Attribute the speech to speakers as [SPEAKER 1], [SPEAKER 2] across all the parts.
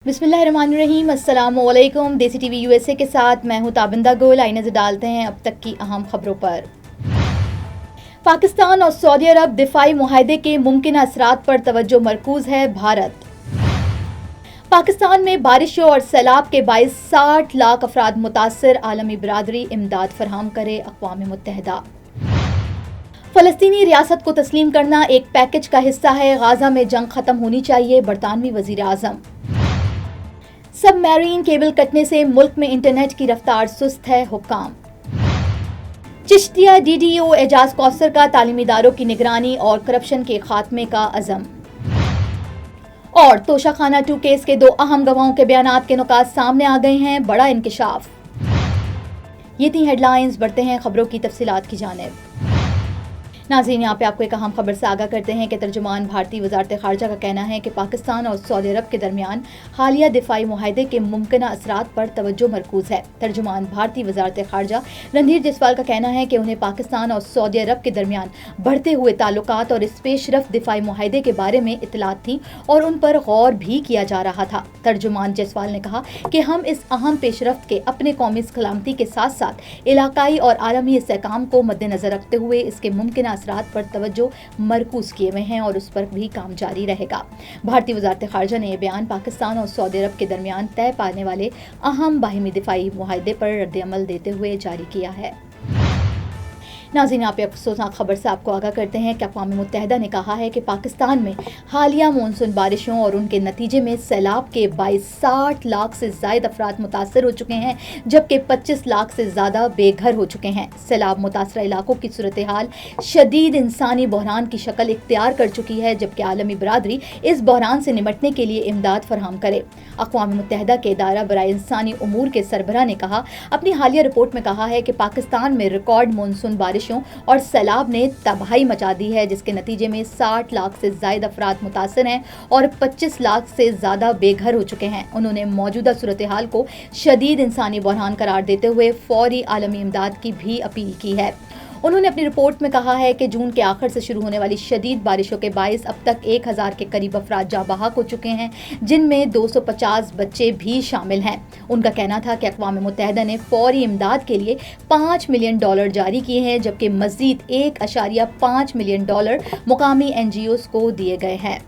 [SPEAKER 1] बिस्मिल्लाहिर्रहमानिर्रहीम। अस्सलामुअलैकुम। देसी टीवी यूएसए के साथ मैं हूं ताबिंदा गोल। आई नजर डालते हैं अब तक की अहम खबरों पर। पाकिस्तान और सऊदी अरब दिफाई मुआहदे के मुमकिन असरात पर तवज्जो मरकूज है। भारत पाकिस्तान में बारिशों और सैलाब के बाइस 60 लाख अफराद मुतासर। आलमी बिरादरी इमदाद फराहम करे। अक़वाम मुत्तहिदा फ़लस्तीनी रियासत को तस्लीम करना एक पैकेज का हिस्सा है। गाजा में जंग खत्म होनी चाहिए। बरतानवी वज़ीर आज़म सबमरीन केबल कटने से मुल्क में इंटरनेट की रफ्तार सुस्त है। हुक्काम चिश्तिया डीडीओ एजाज कौसर का तालीमी इदारों की निगरानी और करप्शन के खात्मे का अज़म। और तोशाखाना 2 केस के 2 अहम गवाहों के बयानात के नुकात सामने आ गए हैं। बड़ा इंकिशाफ। ये थी हेडलाइंस। बढ़ते हैं खबरों की तफसीलात की जानिब। नाज़रीन, यहाँ पे आपको एक अहम खबर से आगाह करते हैं कि तर्जुमान भारतीय वज़ारत ख़ारजा का कहना है कि पाकिस्तान और सऊदी अरब के दरमियान हालिया दिफाई मुआहदे के मुमकिन असरात पर तवज्जो मरकूज़ है। तर्जुमान भारतीय वज़ारत ख़ारजा रणधीर जयसवाल का कहना है कि उन्हें पाकिस्तान और सऊदी अरब के दरमियान बढ़ते हुए ताल्लुकात और इस पेशरफ दिफाई मुआहदे के बारे में इत्तलात थी और उन पर गौर भी किया जा रहा था। तर्जुमान जयसवाल ने कहा कि हम इस अहम पेशरफ्त के अपने कौमी सलामती के साथ साथ इलाकाई और आलमी इस्तेहकाम को मद्देनजर रखते हुए इसके मुमकिन असरात पर तवज्जो मरकूज किए हुए हैं और उस पर भी काम जारी रहेगा। भारतीय वज़ारत ख़ारजा ने यह बयान पाकिस्तान और सऊदी अरब के दरमियान तय पाने वाले अहम बाहिमी दिफाई मुआहदे पर रद्द-ए-अमल देते हुए जारी किया है। नाज़रीन, यहाँ पे अफसोसनाक खबर से आपको आगाह करते हैं कि अक़वाम मुत्तहिदा ने कहा है कि पाकिस्तान में हालिया मानसून बारिशों और उनके नतीजे में सैलाब के 60 लाख से ज़ायद अफराद मुतासर हो चुके हैं, जबकि 25 लाख से ज़्यादा बेघर हो चुके हैं। सैलाब मुतासरा इलाकों की सूरत हाल शदीद इंसानी बहरान की शक्ल इख्तियार कर चुकी है, जबकि आलमी बरादरी इस बहरान से निमटने के लिए इमदाद फराहम करे। अक़वाम मुत्तहिदा के इदारा बराए इंसानी उमूर के सरबराह ने कहा अपनी हालिया रिपोर्ट में कहा है कि पाकिस्तान में रिकॉर्ड मानसून बारिशों और सैलाब ने तबाही मचा दी है, जिसके नतीजे में 60 लाख से ज़ायद अफराद मुतासर हैं और 25 लाख से ज़्यादा बेघर हो चुके हैं। उन्होंने मौजूदा सूरत हाल को शदीद इंसानी बहरान करार देते हुए फौरी आलमी इमदाद की भी अपील की है। उन्होंने अपनी रिपोर्ट में कहा है कि जून के आखिर से शुरू होने वाली शदीद बारिशों के बाइस अब तक 1000 के करीब अफराद जाँ बहक हो चुके हैं, जिनमें 250 बच्चे भी शामिल हैं। उनका कहना था कि अक़वाम मुत्तहिदा ने फौरी इमदाद के लिए $5 मिलियन जारी किए हैं, जबकि मज़ीद $1.5 मिलियन मुकामी NGOs को दिए गए हैं।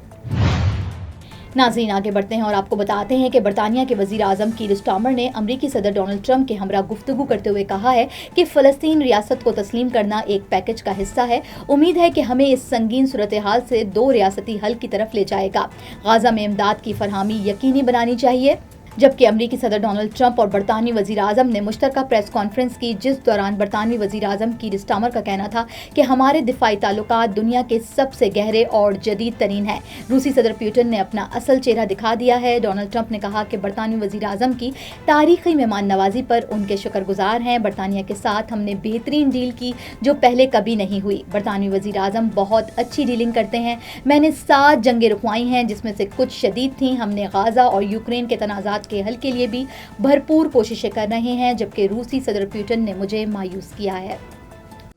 [SPEAKER 1] नाज़रीन, आगे बढ़ते हैं और आपको बताते हैं कि बरतानिया के वज़ीर आज़म कीर स्टार्मर ने अमरीकी सदर डोनाल्ड ट्रंप के हमरा गुफ्तगू करते हुए कहा है कि फ़लस्तीन रियासत को तस्लीम करना एक पैकेज का हिस्सा है। उम्मीद है कि हमें इस संगीन सूरत हाल से 2 रियासती हल की तरफ ले जाएगा। गाज़ा में इमदाद की फरहमी यकीनी बनानी चाहिए। जबकि अमरीकी सदर डोनाल्ड ट्रंप और बरतानवी वज़ीर आज़म ने मुश्तरका प्रेस कॉन्फ्रेंस की, जिस दौरान बरतानवी वज़ीर आज़म कीर स्टार्मर का कहना था कि हमारे दिफाई ताल्लुकात दुनिया के सबसे गहरे और जदीद तरीन हैं। रूसी सदर पुतिन ने अपना असल चेहरा दिखा दिया है। डोनाल्ड ट्रंप ने कहा कि बरतानवी वज़ीर आज़म की तारीखी मेहमान नवाजी पर उनके शुक्रगुजार हैं। बरतानिया के साथ हमने बेहतरीन डील की जो पहले कभी नहीं हुई। बरतानवी वज़ीर आज़म बहुत अच्छी डीलिंग करते हैं। मैंने 7 जंगें रुकवाई हैं, जिसमें से कुछ शदीद थीं। हमने गाज़ा और यूक्रेन के तनाज़ात के हल के लिए भी भरपूर कोशिशें कर रहे हैं, जबकि रूसी सदर पुतिन ने मुझे मायूस किया है।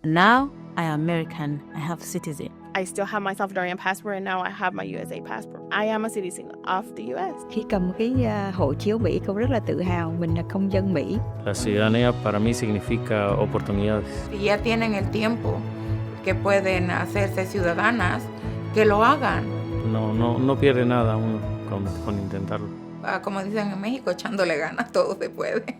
[SPEAKER 2] Now I am American. I have citizen.
[SPEAKER 3] I still have my Salvadorian passport and now I have my USA passport. I am a citizen of the US.
[SPEAKER 4] Khi cầm cái hộ chiếu Mỹ, cô rất là tự hào mình là công dân Mỹ.
[SPEAKER 5] La ciudadanía para mí significa oportunidades.
[SPEAKER 6] Si ya tienen el tiempo que pueden hacerse ciudadanas, que lo hagan.
[SPEAKER 5] No pierde nada uno con intentarlo.
[SPEAKER 6] Como dicen en México, echándole ganas, todo se puede.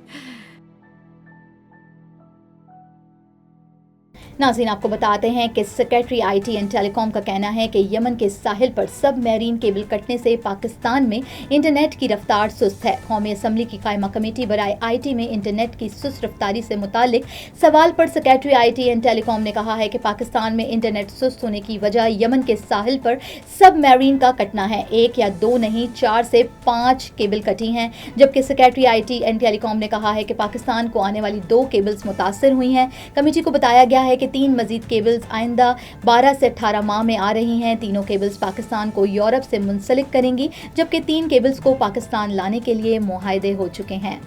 [SPEAKER 1] नाज़रीन, आपको बताते हैं कि secretary IT and telecom का कहना है कि Yemen के साहिल पर सबमरीन केबल कटने से पाकिस्तान में इंटरनेट की रफ्तार सुस्त है। कौमी असम्बली की कायमा कमेटी बराए IT में इंटरनेट की सुस्त रफ्तारी से मुतालिक सवाल पर सेक्रेटरी IT एंड टेलीकॉम ने कहा है कि पाकिस्तान में इंटरनेट सुस्त होने की वजह यमन के साहिल पर सबमरीन का कटना है। 1 या 2 नहीं, 4 से 5 केबल कटी हैं, जबकि सेक्रेटरी IT एंड टेलीकॉम ने कहा है कि पाकिस्तान को आने वाली 2 केबल्स मुतासर हुई हैं। कमेटी को बताया गया है कि 3 मजीद केबल्स आइंदा 12 से 18 माह में आ रही हैं। तीनों केबल्स पाकिस्तान को यूरोप से मुंसलिक करेंगी, जबकि 3 केबल्स को पाकिस्तान लाने के लिए मुआहदे हो चुके हैं।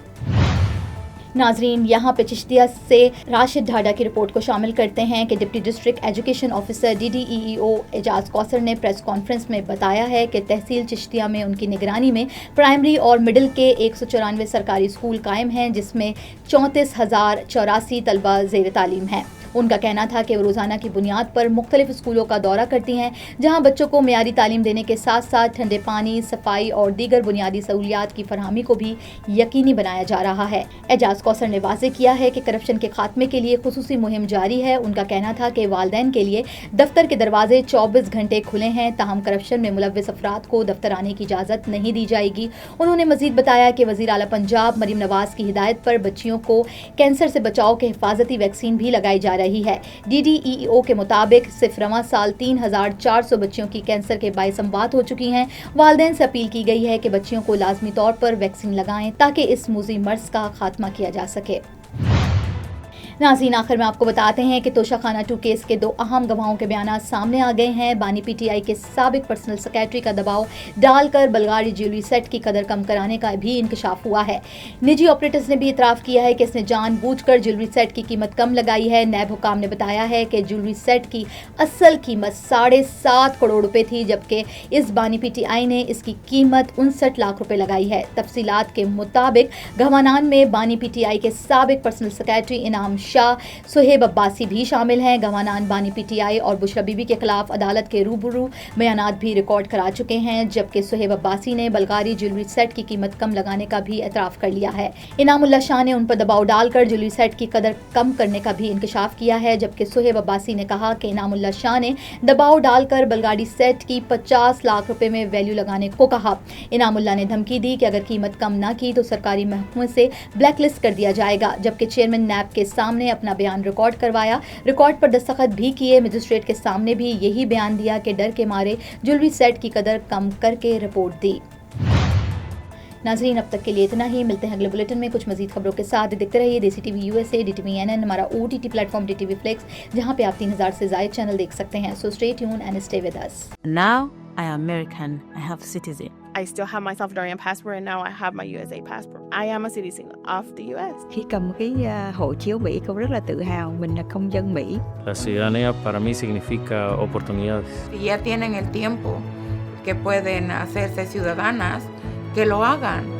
[SPEAKER 1] नाजरीन, यहाँ पे चिश्तिया से राशिद ढाडा की रिपोर्ट को शामिल करते हैं कि deputy district education officer DDEEO Ejaz Kausar ने प्रेस कॉन्फ्रेंस में बताया है कि तहसील चिश्तिया में उनकी निगरानी में प्राइमरी और मिडिल के 194 सरकारी स्कूल कायम हैं, जिसमें 34,084 तलबा ज़ेर तालीम हैं। उनका कहना था कि वो रोज़ाना की बुनियाद पर मुख्तलिफ स्कूलों का दौरा करती हैं, जहां बच्चों को मियारी तालीम देने के साथ साथ ठंडे पानी, सफाई और दीगर बुनियादी सहूलियात की फरहमी को भी यकीनी बनाया जा रहा है। एजाज कौसर ने वाज़ेह किया है कि करप्शन के खात्मे के लिए खुसूसी मुहिम जारी है। उनका कहना था कि वालिदैन के लिए दफ्तर के दरवाजे 24 घंटे खुले हैं, ताहम करप्शन में मुलव्विस अफराद को दफ्तर आने की इजाज़त नहीं दी जाएगी। उन्होंने मजीद बताया कि वज़ीर आला पंजाब मरीम नवाज की हिदायत पर बच्चियों को कैंसर से बचाव के हिफाजती वैक्सीन भी लगाई जा रही है। DDEEO के मुताबिक सिर्फ रवां साल 3,400 बच्चियों की कैंसर के बाइस अमवात हो चुकी हैं। वालिदैन से अपील की गई है कि बच्चियों को लाजमी तौर पर वैक्सीन लगाएं ताकि इस मुज़ी मर्ज का खात्मा किया जा सके। नाज़रीन, आखिर में आपको बताते हैं कि तोशाखाना 2 केस के 2 अहम गवाहों के बयान सामने आ गए हैं। बानी PTI के साबिक पर्सनल सेक्रेटरी का दबाव डालकर बलगाड़ी ज्वेलरी सेट की कदर कम कराने का भी इंकशाफ हुआ है। निजी ऑपरेटर्स ने भी इतराफ़ किया है कि इसने जानबूझकर ज्वेलरी सेट की कीमत कम लगाई है। नैब हुकाम ने बताया है कि ज्वेलरी सेट की असल कीमत 7.5 करोड़ रुपए थी, जबकि इस बानी PTI ने इसकी कीमत 59 लाख रुपए लगाई है। तफसीलात के मुताबिक गवानान में बानी PTI के साबिक पर्सनल सेक्रेटरी इनाम शाह, सुहेब अब्बासी भी शामिल हैं। गवानान बानी PTI और बुशरा बीबी के खिलाफ अदालत के रूबरू बयानात भी रिकॉर्ड करा चुके हैं, जबकि सुहेब अब्बासी ने बलगारी ज्वेलरी सेट की कीमत कम लगाने का भी एतराफ़ कर लिया है। इनामुल्लाह शाह ने उन पर दबाव डालकर ज्वेलरी सेट की कदर कम करने का भी इंकशाफ किया है, जबकि सुहेब अब्बासी ने कहा कि इनामुल्लाह शाह ने दबाव डालकर बलगाड़ी सेट की 50 लाख रुपए में वैल्यू लगाने को कहा। इनामुल्लाह ने धमकी दी कि अगर कीमत कम ना की तो सरकारी महकमे से ब्लैकलिस्ट कर दिया जाएगा, जबकि चेयरमैन नैब के सामने अपना बयान रिकॉर्ड करवाया। रिकॉर्ड पर दस्तखत भी किए। मजिस्ट्रेट के सामने भी यही बयान दिया कि डर के मारे ज्वेलरी सेट की कदर कम करके रिपोर्ट दी। नाज़रीन, अब तक के लिए इतना ही। मिलते हैं अगले बुलेटिन में कुछ मजीद खबरों के साथ। देखते रहिए देसी TV USA, DTV NN, हमारा OTT प्लेटफॉर्म DTV Flix, जहां पे आप 3,000 से ज़ायद चैनल देख सकते हैं। So stay tune and stay with us.
[SPEAKER 2] Now I am American. I have citizen.
[SPEAKER 3] I still have my Salvadorian passport, and now I have my USA passport. I am a citizen of the US.
[SPEAKER 4] Khi cầm cái hộ chiếu Mỹ, cô rất là tự hào mình là công dân Mỹ.
[SPEAKER 5] La ciudadanía para mí significa oportunidades.
[SPEAKER 6] Si ya tienen el tiempo que pueden hacerse ciudadanas, que lo hagan.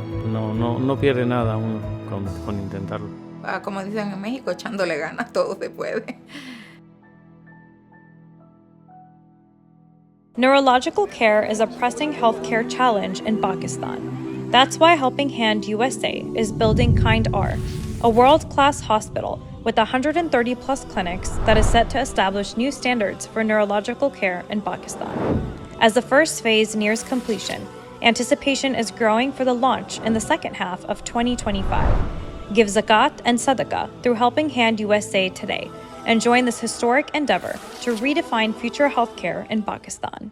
[SPEAKER 5] No pierde nada uno con intentarlo.
[SPEAKER 6] Como dicen en México, echándole ganas, todo se puede.
[SPEAKER 7] Neurological care is a pressing healthcare challenge in Pakistan. That's why Helping Hand USA is building Kind R, a world-class hospital with 130 plus clinics that is set to establish new standards for neurological care in Pakistan. As the first phase nears completion, anticipation is growing for the launch in the second half of 2025. Give zakat and sadaqah through Helping Hand USA today and join this historic endeavor to redefine future healthcare in Pakistan.